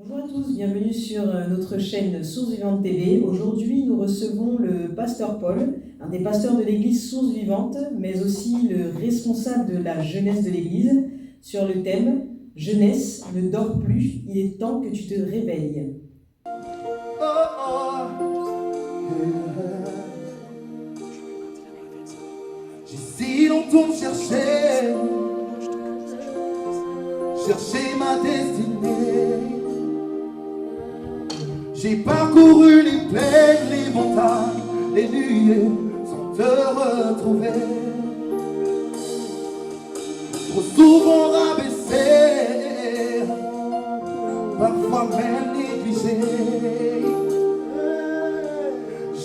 Bonjour à tous, bienvenue sur notre chaîne Source Vivante TV. Aujourd'hui, nous recevons le pasteur Paul, un des pasteurs de l'église Source Vivante, mais aussi le responsable de la jeunesse de l'église, sur le thème « Jeunesse, ne dors plus, il est temps que tu te réveilles ». J'ai si longtemps cherché ma destinée. J'ai parcouru les plaines, les montagnes, les nuées, sans te retrouver. Trop souvent rabaissé, parfois même négligé.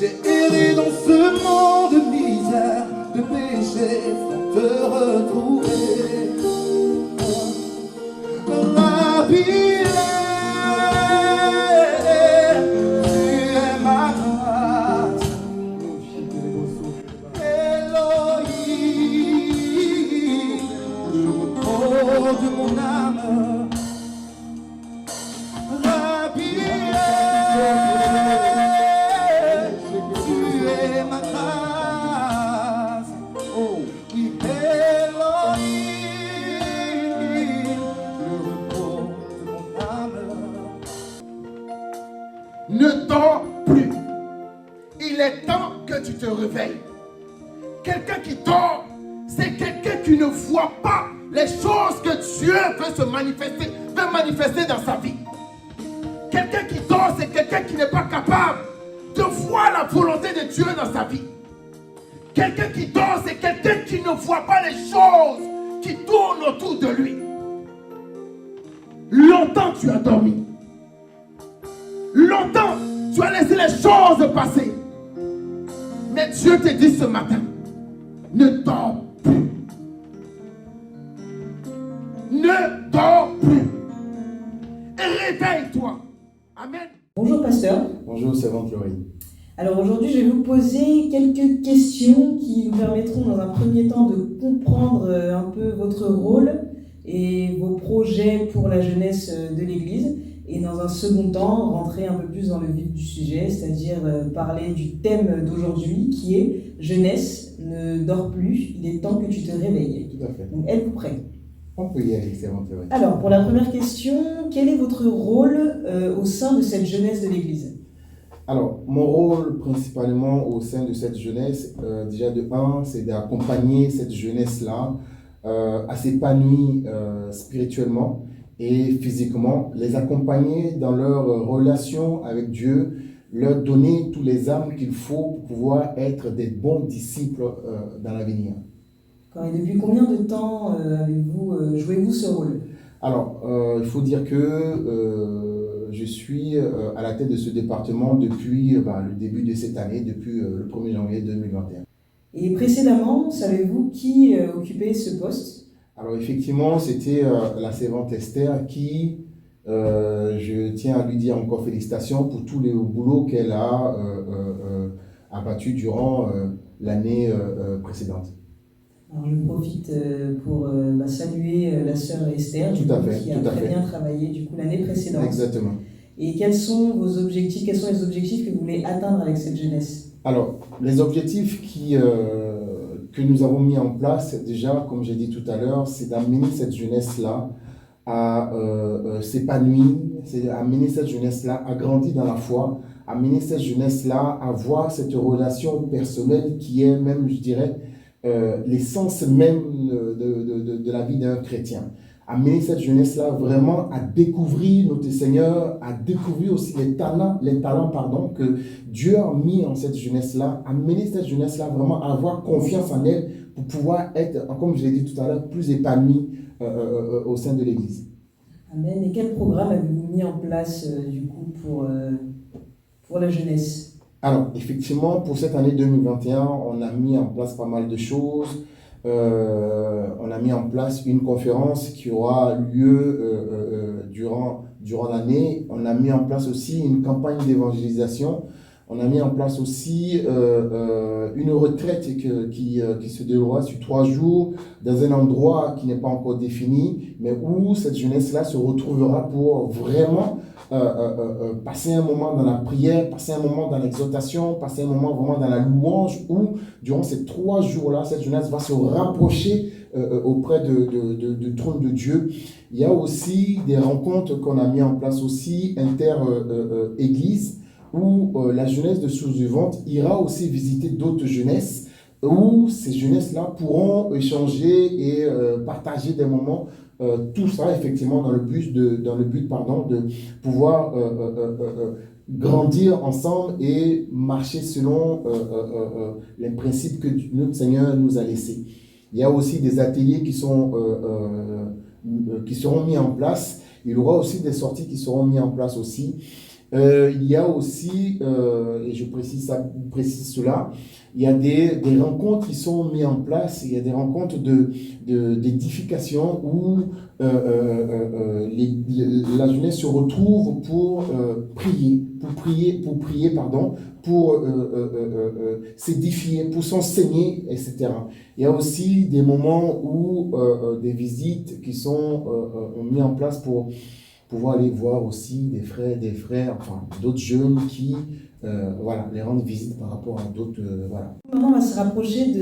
J'ai erré dans ce monde de misère, de péché, sans te retrouver. Rabbi, tu es ma grâce. Elohim, oh de mon âme. Rabbi, tu es ma grâce. Oh, oui, Elohim, le repos de mon âme. Ne dors plus. Il est temps que tu te réveilles. Quelqu'un qui dort, c'est quelqu'un qui ne voit pas les choses que Dieu veut manifester dans sa vie. Quelqu'un qui dort, c'est quelqu'un qui n'est pas capable de voir la volonté de Dieu dans sa vie. Quelqu'un qui dort, c'est quelqu'un qui ne voit pas les choses qui tournent autour de lui. Longtemps tu as dormi. Longtemps tu as laissé les choses passer. Mais Dieu te dit ce matin, ne dors plus. Ne dors plus. Réveille-toi. Amen. Bonjour pasteur. Bonjour, servante Laurie. Alors aujourd'hui, je vais vous poser quelques questions qui nous permettront dans un premier temps de comprendre un peu votre rôle et vos projets pour la jeunesse de l'Église. Et dans un second temps, rentrer un peu plus dans le vif du sujet, c'est-à-dire parler du thème d'aujourd'hui qui est « Jeunesse, ne dors plus, il est temps que tu te réveilles ». Tout à fait. Donc êtes-vous prêts? On peut y aller, servante Laurie. Alors, pour la première question, quel est votre rôle au sein de cette jeunesse de l'Église? Alors, mon rôle principalement au sein de cette jeunesse, déjà de 1, c'est d'accompagner cette jeunesse-là à s'épanouir spirituellement et physiquement, les accompagner dans leur relation avec Dieu, leur donner tous les armes qu'il faut pour pouvoir être des bons disciples dans l'avenir. Et depuis combien de temps jouez-vous ce rôle? Alors, il faut dire que je suis à la tête de ce département depuis le début de cette année, depuis le 1er janvier 2021. Et précédemment, savez-vous qui occupait ce poste? Alors effectivement, c'était la servante Esther qui, je tiens à lui dire encore félicitations pour tout le boulot qu'elle a abattu durant l'année précédente. Alors je profite pour saluer la sœur Esther, qui a très bien travaillé l'année précédente. Exactement. Et quels sont vos objectifs, quels sont les objectifs que vous voulez atteindre avec cette jeunesse? Alors, les objectifs que nous avons mis en place, déjà, comme j'ai dit tout à l'heure, c'est d'amener cette jeunesse-là à s'épanouir, c'est d'amener cette jeunesse-là à grandir dans la foi, amener cette jeunesse-là à voir cette relation personnelle qui est même, je dirais, l'essence même de la vie d'un chrétien. Amener cette jeunesse-là vraiment à découvrir notre Seigneur, à découvrir aussi les talents que Dieu a mis en cette jeunesse-là. Amener cette jeunesse-là vraiment à avoir confiance en elle pour pouvoir être, comme je l'ai dit tout à l'heure, plus épanoui au sein de l'Église. Amen. Et quel programme avez-vous mis en place pour la jeunesse? Alors, effectivement, pour cette année 2021, on a mis en place pas mal de choses. On a mis en place une conférence qui aura lieu durant l'année. On a mis en place aussi une campagne d'évangélisation. On a mis en place aussi une retraite qui se déroulera sur 3 jours dans un endroit qui n'est pas encore défini, mais où cette jeunesse-là se retrouvera pour vraiment passer un moment dans la prière, passer un moment dans l'exhortation, passer un moment vraiment dans la louange, où durant ces 3 jours-là, cette jeunesse va se rapprocher auprès du trône de Dieu. Il y a aussi des rencontres qu'on a mis en place aussi, inter-églises, où la jeunesse de Source-du-Ventre ira aussi visiter d'autres jeunesses, où ces jeunesses-là pourront échanger et partager des moments, tout ça effectivement dans le but, de pouvoir grandir ensemble et marcher selon les principes que notre Seigneur nous a laissés. Il y a aussi des ateliers qui seront mis en place. Il y aura aussi des sorties qui seront mises en place aussi. Il y a aussi, et je précise cela, il y a des rencontres qui sont mises en place, il y a des rencontres d'édification où la jeunesse se retrouve pour s'édifier, pour s'enseigner, etc. Il y a aussi des moments où des visites qui sont mises en place pour pouvoir aller voir aussi des frères, enfin d'autres jeunes qui, les rendre visite par rapport à d'autres, voilà. Maintenant, on va se rapprocher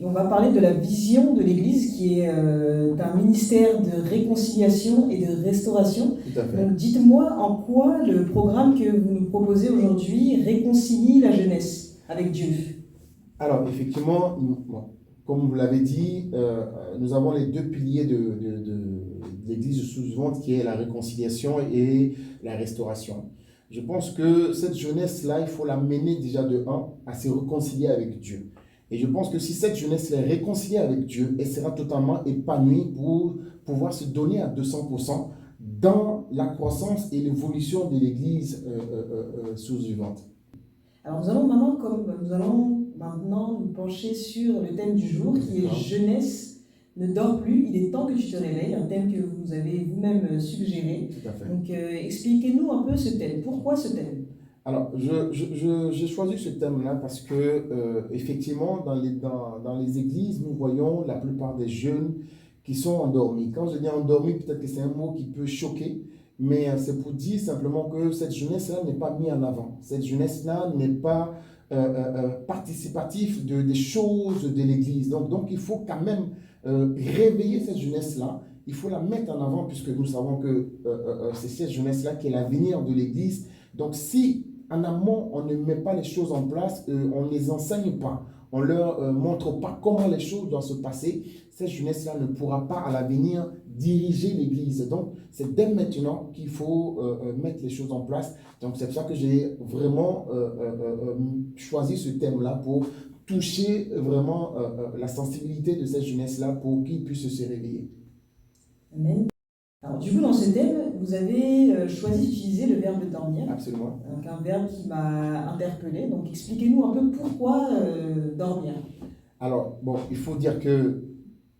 on va parler de la vision de l'Église qui est d'un ministère de réconciliation et de restauration. Tout à fait. Donc dites-moi en quoi le programme que vous nous proposez aujourd'hui réconcilie la jeunesse avec Dieu. Alors effectivement, comme vous l'avez dit, nous avons les 2 piliers de l'Église de Source-du-Ventre qui est la réconciliation et la restauration. Je pense que cette jeunesse-là, il faut la mener déjà de 1 à se réconcilier avec Dieu. Et je pense que si cette jeunesse est réconciliée avec Dieu, elle sera totalement épanouie pour pouvoir se donner à 200% dans la croissance et l'évolution de l'Église Source-du-Ventre. Alors nous allons maintenant nous pencher sur le thème du jour qui est jeunesse ne dort plus, il est temps que tu te réveilles, un thème que vous avez vous-même suggéré. Tout à fait. Donc expliquez-nous un peu ce thème. Pourquoi ce thème? Alors, j'ai choisi ce thème-là parce que, effectivement, dans les églises, nous voyons la plupart des jeunes qui sont endormis. Quand je dis endormis, peut-être que c'est un mot qui peut choquer, mais c'est pour dire simplement que cette jeunesse-là n'est pas mise en avant. Cette jeunesse-là n'est pas participative des choses de l'église. Donc, il faut quand même réveiller cette jeunesse-là. Il faut la mettre en avant puisque nous savons que c'est cette jeunesse-là qui est l'avenir de l'église. Donc, si en amont, on ne met pas les choses en place, on ne les enseigne pas, on ne leur montre pas comment les choses doivent se passer, cette jeunesse-là ne pourra pas à l'avenir diriger l'Église. Donc, c'est dès maintenant qu'il faut mettre les choses en place. Donc, c'est pour ça que j'ai vraiment choisi ce thème-là pour toucher vraiment la sensibilité de cette jeunesse-là pour qu'ils puissent se réveiller. Amen. Alors, du coup, dans ce thème, vous avez choisi d'utiliser le verbe dormir. Absolument. Donc, un verbe qui m'a interpellé. Donc, expliquez-nous un peu pourquoi dormir. Alors, bon, il faut dire que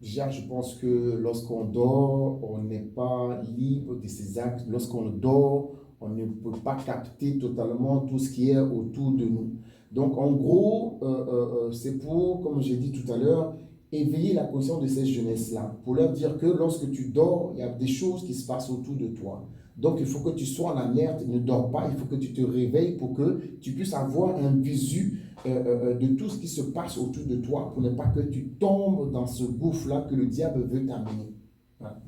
déjà, je pense que lorsqu'on dort, on n'est pas libre de ses actes. Lorsqu'on dort, on ne peut pas capter totalement tout ce qui est autour de nous. Donc, en gros, c'est pour, comme j'ai dit tout à l'heure, éveiller la conscience de cette jeunesse-là, pour leur dire que lorsque tu dors, il y a des choses qui se passent autour de toi. Donc, il faut que tu sois en alerte, ne dors pas, il faut que tu te réveilles pour que tu puisses avoir un visu de tout ce qui se passe autour de toi, pour ne pas que tu tombes dans ce gouffre-là que le diable veut t'amener. Voilà.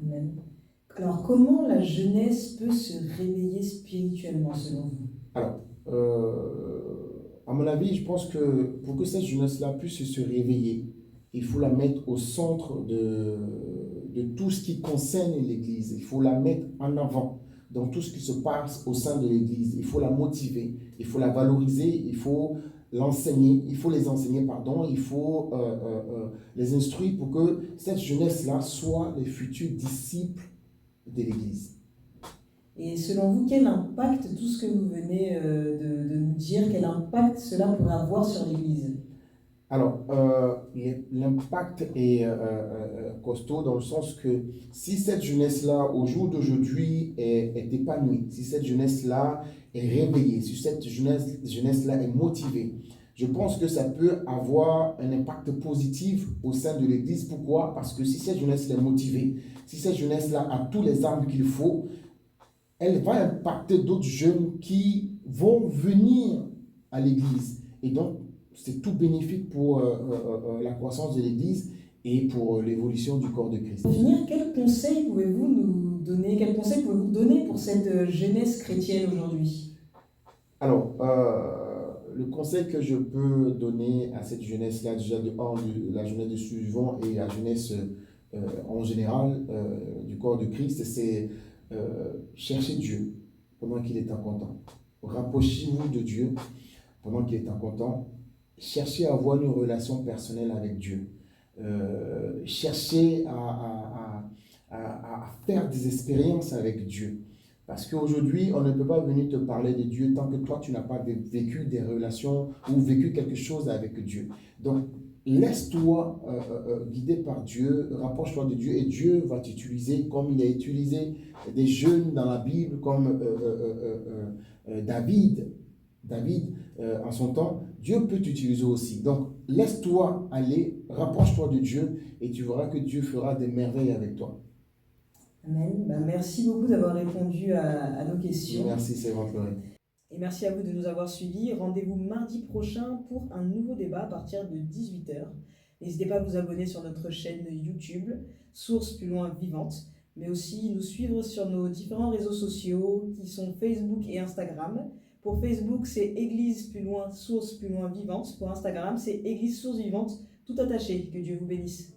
Amen. Alors, comment la jeunesse peut se réveiller spirituellement, selon vous? Alors, à mon avis, je pense que pour que cette jeunesse-là puisse se réveiller, il faut la mettre au centre de tout ce qui concerne l'Église. Il faut la mettre en avant dans tout ce qui se passe au sein de l'Église. Il faut la motiver, il faut la valoriser, il faut l'enseigner, il faut les enseigner, il faut les instruire pour que cette jeunesse-là soit les futurs disciples de l'Église. Et selon vous, quel impact, tout ce que vous venez de nous dire, quel impact cela pourrait avoir sur l'Église? Alors, l'impact est costaud dans le sens que si cette jeunesse-là, au jour d'aujourd'hui, est épanouie, si cette jeunesse-là est réveillée, si cette jeunesse-là est motivée, je pense que ça peut avoir un impact positif au sein de l'Église. Pourquoi? Parce que si cette jeunesse est motivée, si cette jeunesse-là a tous les armes qu'il faut, elle va impacter d'autres jeunes qui vont venir à l'église. Et donc, c'est tout bénéfique pour la croissance de l'église et pour l'évolution du corps de Christ. Pour finir, quels conseils pouvez-vous nous donner, quels conseils pouvez-vous donner pour cette jeunesse chrétienne aujourd'hui? Alors, le conseil que je peux donner à cette jeunesse-là, déjà de la jeunesse de suivant et la jeunesse en général du corps de Christ, c'est chercher Dieu pendant qu'il est encore temps. Rapprochez-vous de Dieu pendant qu'il est encore temps. Cherchez à avoir une relation personnelle avec Dieu. Cherchez à faire des expériences avec Dieu. Parce qu'aujourd'hui, on ne peut pas venir te parler de Dieu tant que toi, tu n'as pas vécu des relations ou vécu quelque chose avec Dieu. Donc, laisse-toi guider par Dieu, rapproche-toi de Dieu et Dieu va t'utiliser comme il a utilisé des jeunes dans la Bible, comme David en son temps. Dieu peut t'utiliser aussi. Donc, laisse-toi aller, rapproche-toi de Dieu et tu verras que Dieu fera des merveilles avec toi. Amen. Merci beaucoup d'avoir répondu à nos questions. Merci, c'est votre Lorraine. Et merci à vous de nous avoir suivis. Rendez-vous mardi prochain pour un nouveau débat à partir de 18h. N'hésitez pas à vous abonner sur notre chaîne YouTube, Source Plus Loin Vivante, mais aussi nous suivre sur nos différents réseaux sociaux qui sont Facebook et Instagram. Pour Facebook, c'est Église Plus Loin, Source Plus Loin Vivante. Pour Instagram, c'est Église Source Vivante, tout attaché. Que Dieu vous bénisse.